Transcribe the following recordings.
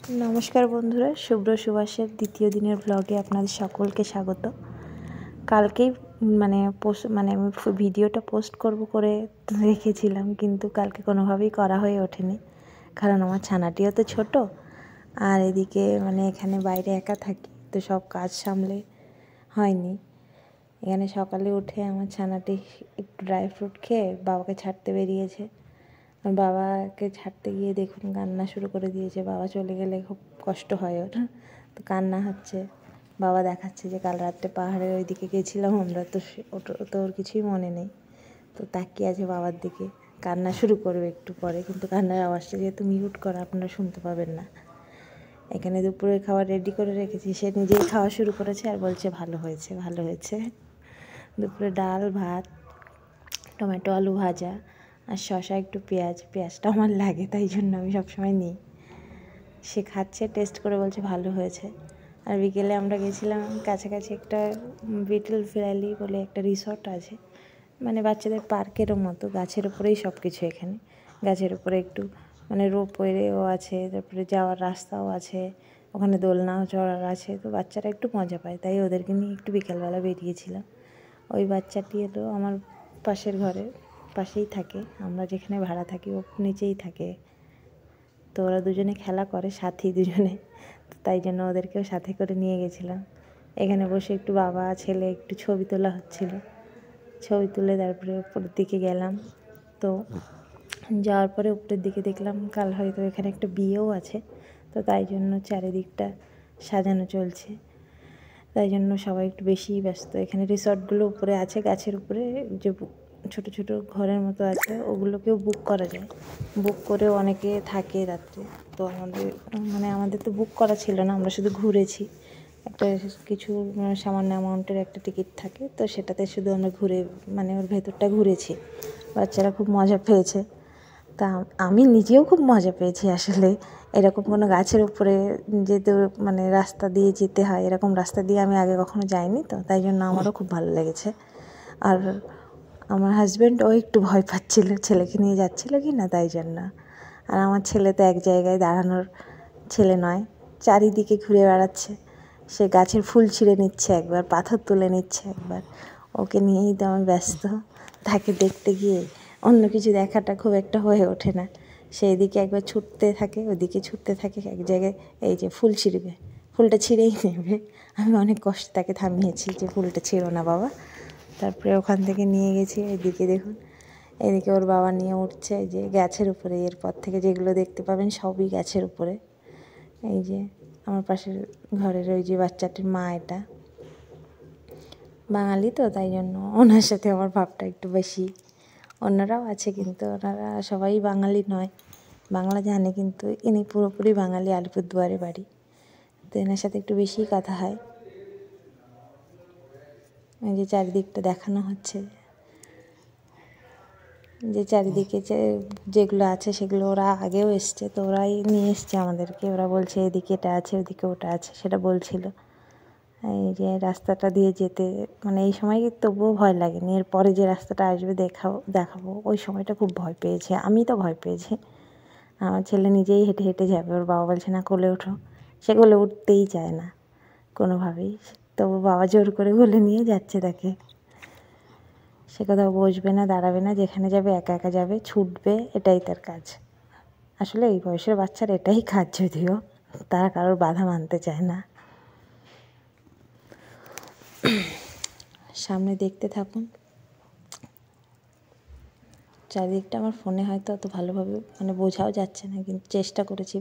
নমস্কার বন্ধুরা, শুভ্র সুভাষের দ্বিতীয় দিনের ব্লগে আপনাদের সকলকে স্বাগত। কালকেই আমি ভিডিওটা পোস্ট করব করে রেখেছিলাম, কিন্তু কালকে কোনোভাবেই করা হয়ে ওঠেনি, কারণ আমার ছানাটিও তো ছোট, আর এদিকে এখানে বাইরে একা থাকি, তো সব কাজ সামলে হয়নি। এখানে সকালে উঠে আমার ছানাটি একটু ড্রাই ফ্রুট খেয়ে বাবাকে ছাড়তে বেরিয়েছে। বাবাকে ছাড়তে গিয়ে দেখুন কান্না শুরু করে দিয়েছে। বাবা চলে গেলে খুব কষ্ট হয় ওর, তো কান্না হচ্ছে। বাবা দেখাচ্ছে যে কাল রাত্রে পাহাড়ের ওইদিকে গেছিলাম আমরা, তো তো ওর কিছুই মনে নেই, তো তাকিয়ে আছে বাবার দিকে। কান্না শুরু করবে একটু পরে, কিন্তু কান্নার আওয়াজটা যেহেতু মিউট করা, আপনারা শুনতে পাবেন না। এখানে দুপুরের খাবার রেডি করে রেখেছি, সে নিজেই খাওয়া শুরু করেছে আর বলছে ভালো হয়েছে ভালো হয়েছে। দুপুরে ডাল, ভাত, টমেটো আলু ভাজা আর শসা, একটু পেঁয়াজটা আমার লাগে, তাই জন্য আমি সবসময় নিই। সে খাচ্ছে, টেস্ট করে বলছে ভালো হয়েছে। আর বিকেলে আমরা গেছিলাম কাছাকাছি একটা বিটল ভ্যালি বলে একটা রিসর্ট আছে, বাচ্চাদের পার্কেরও মতো, গাছের উপরেই সব কিছু। এখানে গাছের উপরে একটু রোপওয়েও আছে, তারপরে যাওয়ার রাস্তাও আছে, ওখানে দোলনাও চড়ার আছে, তো বাচ্চারা একটু মজা পায়, তাই ওদেরকে নিয়ে একটু বিকেলবেলা বেরিয়েছিলাম। ওই বাচ্চাটি এলো আমার পাশের ঘরের পাশেই থাকে, আমরা যেখানে ভাড়া থাকি ও নিচেই থাকে, তো ওরা দুজনে খেলা করে, সাথী দুজনে, তো তাই জন্য ওদেরকেও সাথে করে নিয়ে গেছিলাম। এখানে বসে একটু বাবা ছেলে একটু ছবি তোলা হচ্ছিল, ছবি তুলে তারপরে উপরের দিকে গেলাম। তো যাওয়ার পরে উপরের দিকে দেখলাম কাল হয়তো এখানে একটা বিয়েও আছে, তো তাই জন্য চারিদিকটা সাজানো চলছে, তাই জন্য সবাই একটু বেশিই ব্যস্ত। এখানে রিসর্টগুলো উপরে আছে, গাছের উপরে যে ছোট ছোট ঘরের মতো আছে, ওগুলোকেও বুক করা যায়, বুক করেও অনেকে থাকে রাত্রে। তো আমাদের তো বুক করা ছিল না, আমরা শুধু ঘুরেছি। একটা কিছু সামান্য অ্যামাউন্টের একটা টিকিট থাকে, তো সেটাতে শুধু আমরা ঘুরে ওর ভেতরটা ঘুরেছি। বাচ্চারা খুব মজা পেয়েছে, তা আমি নিজেও খুব মজা পেয়েছি। আসলে এরকম কোনো গাছের উপরে যেতে রাস্তা দিয়ে যেতে হয়, এরকম রাস্তা দিয়ে আমি আগে কখনো যাইনি, তো তাই জন্য আমারও খুব ভালো লেগেছে। আর আমার হাজব্যান্ড ও একটু ভয় পাচ্ছিল, ছেলেকে নিয়ে যাচ্ছিল কি না, তাই জন্য। আর আমার ছেলে তো এক জায়গায় দাঁড়ানোর ছেলে নয়, চারিদিকে ঘুরে বেড়াচ্ছে। সে গাছের ফুল ছিঁড়ে নিচ্ছে একবার, পাথর তুলে নিচ্ছে একবার, ওকে নিয়েই তো আমি ব্যস্ত। তাকে দেখতে গিয়ে অন্য কিছু দেখাটা খুব একটা হয়ে ওঠে না। সেই দিকে একবার ছুটতে থাকে, ওদিকে ছুটতে থাকে, এক জায়গায় এই যে ফুল ছিঁড়বে, ফুলটা ছিঁড়েই নেবে। আমি অনেক কষ্ট তাকে থামিয়েছি যে ফুলটা ছিঁড়ো না বাবা। তারপরে ওখান থেকে নিয়ে গেছি, এদিকে দেখুন, এদিকে ওর বাবা নিয়ে উঠছে এই যে গাছের উপরে। এরপর থেকে যেগুলো দেখতে পাবেন সবই গাছের উপরে। এই যে আমার পাশের ঘরের ওই যে বাচ্চাটির মা, এটা বাঙালি, তো তাই জন্য ওনার সাথে আমার ভাবটা একটু বেশি। অন্যরাও আছে, কিন্তু ওনারা সবাই বাঙালি নয়, বাংলা জানে, কিন্তু ইনি পুরোপুরি বাঙালি, আলিপুরদুয়ারে বাড়ি, তো এনার সাথে একটু বেশিই কথা হয়। এই যে চারিদিকটা দেখানো হচ্ছে, যে চারিদিকে যেগুলো আছে সেগুলো ওরা আগেও এসছে, তো ওরাই নিয়ে এসছে আমাদেরকে। ওরা বলছে এদিকে এটা আছে, ওদিকে ওটা আছে, সেটা বলছিল। এই যে রাস্তাটা দিয়ে যেতে এই সময় তবুও ভয় লাগেনি, এরপরে যে রাস্তাটা আসবে দেখাবো ওই সময়টা খুব ভয় পেয়েছে, আমি তো ভয় পেয়েছি। আমার ছেলে নিজেই হেঁটে হেঁটে যাবে, ওর বাবা বলছে না কোলে ওঠো, সে কোলে উঠতেই চায় না কোনোভাবেই, তবু বাবা জোর করে কোলে নিয়ে যাচ্ছে তাকে। সে কোথাও বসবে না, দাঁড়াবে না, যেখানে যাবে একা একা যাবে, ছুটবে, এটাই তার কাজ। আসলে এই বয়সের বাচ্চার এটাই কাজ, যদিও তারা কারোর বাধা মানতে চায় না। সামনে দেখতে থাকুন, চারিদিকটা আমার ফোনে হয়তো অত ভালোভাবে বোঝাও যাচ্ছে না, কিন্তু চেষ্টা করেছি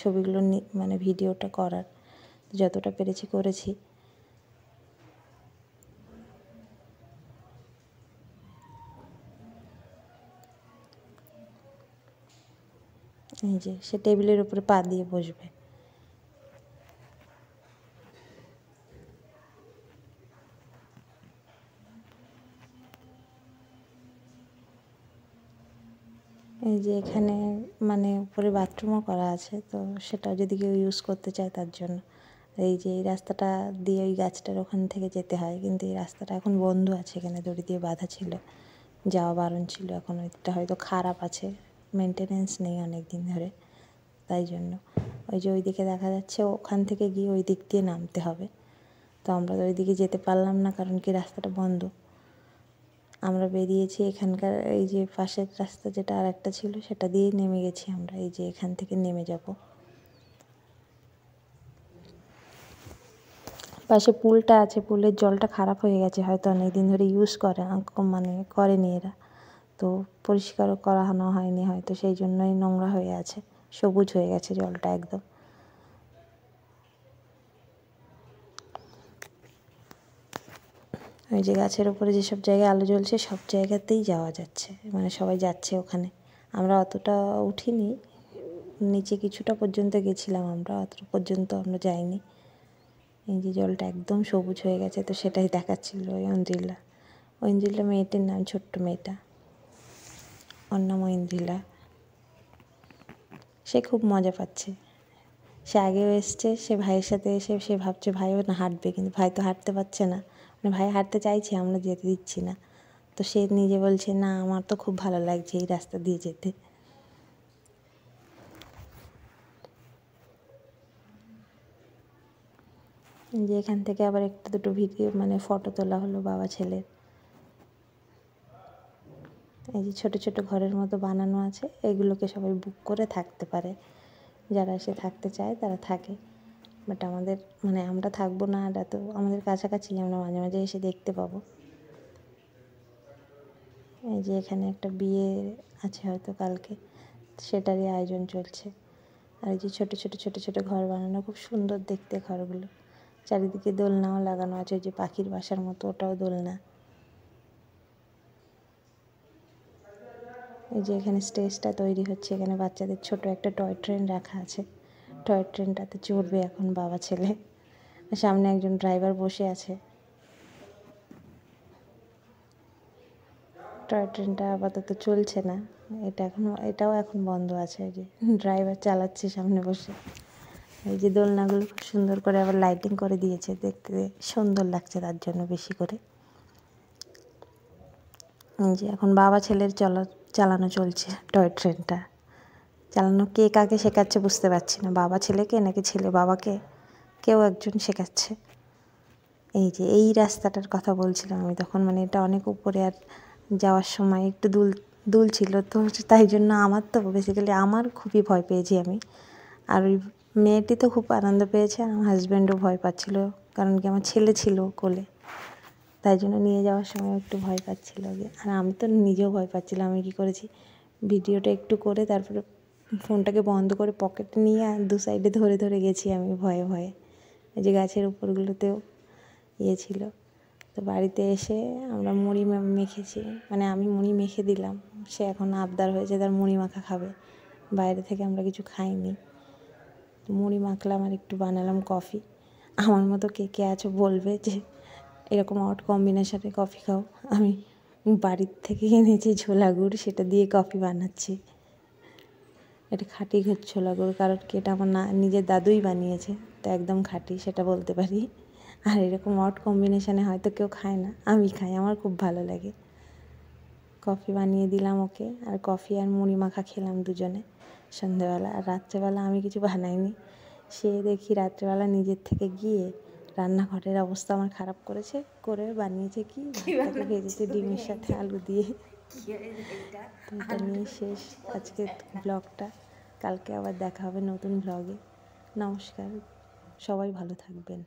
ছবিগুলো ভিডিওটা করার, যতটা পেরেছি করেছি। এই যে সে টেবিলের উপরে পা দিয়ে বসবে। এই যে এখানে উপরে বাথরুমও করা আছে, তো সেটা যদি কেউ ইউজ করতে চায় তার জন্য। এই যে এই রাস্তাটা দিয়ে ওই গাছটার ওখান থেকে যেতে হয়, কিন্তু এই রাস্তাটা এখন বন্ধ আছে, এখানে দড়ি দিয়ে বাঁধা ছিল, যাওয়া বারণ ছিল। এখন ওইটা হয়তো খারাপ আছে, মেনটেনেন্স নেই অনেক দিন ধরে, তাই জন্য। ওই যে ওই দিকে দেখা যাচ্ছে, ওখান থেকে গিয়ে ওই দিক দিয়ে নামতে হবে। তো আমরা ওই দিকে যেতে পারলাম না, কারণ কি রাস্তাটা বন্ধ। আমরা বেরিয়েছি এখানকার এই যে পাশের রাস্তা যেটা আর একটা ছিল, সেটা দিয়েই নেমে গেছি আমরা। এই যে এখান থেকে নেমে যাব। পাশে পুলটা আছে, পুলের জলটা খারাপ হয়ে গেছে, হয়তো অনেক দিন ধরে ইউজ করেনি এরা, তো পরিষ্কারও করানো হয়নি হয়তো, সেই জন্যই নোংরা হয়ে আছে, সবুজ হয়ে গেছে জলটা একদম। ওই যে গাছের উপরে যেসব জায়গায় আলো জ্বলছে সব জায়গাতেই যাওয়া যাচ্ছে, মানে সবাই যাচ্ছে ওখানে। আমরা অতটা উঠিনি, নিচে কিছুটা পর্যন্ত গেছিলাম, আমরা অতটা পর্যন্ত আমরা যাইনি। এই যে জলটা একদম সবুজ হয়ে গেছে, তো সেটাই দেখাচ্ছিল ওই ঐন্দ্রিলা মেয়েটির নাম, ছোট্ট মেয়েটা, ওর নাম ঐন্দ্রিলা। সে খুব মজা পাচ্ছে। সে আগেও এসছে, সে ভাইয়ের সাথে এসে সে ভাবছে ভাইও না হাঁটবে, কিন্তু ভাই তো হাঁটতে পারছে না, মানে ভাই হাঁটতে চাইছে, আমরা যেতে দিচ্ছি না। তো সে নিজে বলছে না আমার তো খুব ভালো লাগছে এই রাস্তা দিয়ে যেতে। যে এখান থেকে আবার একটু দুটো ভিডিও মানে ফটো তোলা হলো বাবা ছেলের। এই যে ছোট ছোট ঘরের মতো বানানো আছে, এগুলোকে সবাই বুক করে থাকতে পারে, যারা এসে থাকতে চায় তারা থাকে। বাট আমাদের মানে আমরা থাকবো না, এটা তো আমাদের কাছাকাছি, আমরা মাঝে মাঝে এসে দেখতে পাবো। এই যে এখানে একটা বিয়ে আছে হয়তো কালকে, সেটারই আয়োজন চলছে। আর এই যে ছোট ছোট ছোট ছোট ঘর বানানো, খুব সুন্দর দেখতে ঘরগুলো। চারিদিকে দোলনাও লাগানো আছে, ওই যে পাখির বাসার মতো, ওটাও দোলনা। এই যে এখানে স্টেজটা তৈরি হচ্ছে, এখানে বাচ্চাদের ছোট একটা টয় ট্রেন রাখা আছে, টয় ট্রেনটাতে চড়বে এখন বাবা ছেলে। সামনে একজন ড্রাইভার বসে আছে। টয় ট্রেনটা আপাতত চলছে না, এটাও এখন বন্ধ আছে। এই যে ড্রাইভার চালাচ্ছে সামনে বসে। এই যে দোলনাগুলো খুব সুন্দর করে আবার লাইটিং করে দিয়েছে, দেখতে সুন্দর লাগছে তার জন্য বেশি করে। যে এখন বাবা ছেলের চালানো চলছে টয় ট্রেনটা। চালানো কে কাকে শেখাচ্ছে বুঝতে পারছি না, বাবা ছেলেকে নাকি ছেলে বাবাকে, কেউ একজন শেখাচ্ছে। এই যে এই রাস্তাটার কথা বলছিলাম আমি তখন, মানে এটা অনেক উপরে, আর যাওয়ার সময় একটু দুল ছিল, তো তাই জন্য আমার তো বেসিক্যালি আমার খুবই ভয় পেয়েছি আমি। আর ওই মেয়েটি তো খুব আনন্দ পেয়েছে, আর আমার হাজব্যান্ডও ভয় পাচ্ছিল, কারণ কি আমার ছেলে ছিল কোলে, তাই জন্য নিয়ে যাওয়ার সময় একটু ভয় পাচ্ছিল। আর আমি তো নিজেও ভয় পাচ্ছিলাম। আমি কী করেছি, ভিডিওটা একটু করে তারপরে ফোনটাকে বন্ধ করে পকেটে নিয়ে আর দু সাইডে ধরে ধরে গেছি আমি ভয়ে ভয়ে। এই যে গাছের উপরগুলোতেও ছিল। তো বাড়িতে এসে আমরা মুড়ি মেখেছি, মানে আমি মুড়ি মেখে দিলাম, সে এখন আবদার হয়েছে তার মুড়ি মাখা খাবে। বাইরে থেকে আমরা কিছু খাইনি, মুড়ি মাখলাম আর একটু বানালাম কফি। আমার মতো কে কে আছো বলবে যে এরকম অড কম্বিনেশনে কফি খাও। আমি বাড়ির থেকে এনেছি ছোলা গুড়, সেটা দিয়ে কফি বানাচ্ছি। এটা খাঁটি ছোলা গুড়, কারণ কি এটা আমার নিজের দাদুই বানিয়েছে, তো একদম খাঁটি সেটা বলতে পারি। আর এরকম অড কম্বিনেশনে হয়তো কেউ খায় না, আমি খাই, আমার খুব ভালো লাগে। কফি বানিয়ে দিলাম ওকে, আর কফি আর মুড়ি মাখা খেলাম দুজনে সন্ধেবেলা। আর রাত্রেবেলা আমি কিছু বানাইনি, সে দেখি রাত্রেবেলা নিজের থেকে গিয়ে রান্নাঘরের অবস্থা আমার খারাপ করে বানিয়েছে কি, ভাতটাকে ভেজেছে ডিমের সাথে আলু দিয়ে। তো এটা নিয়ে শেষ আজকে ব্লগটা। কালকে আবার দেখা হবে নতুন ব্লগে। নমস্কার, সবাই ভালো থাকবেন।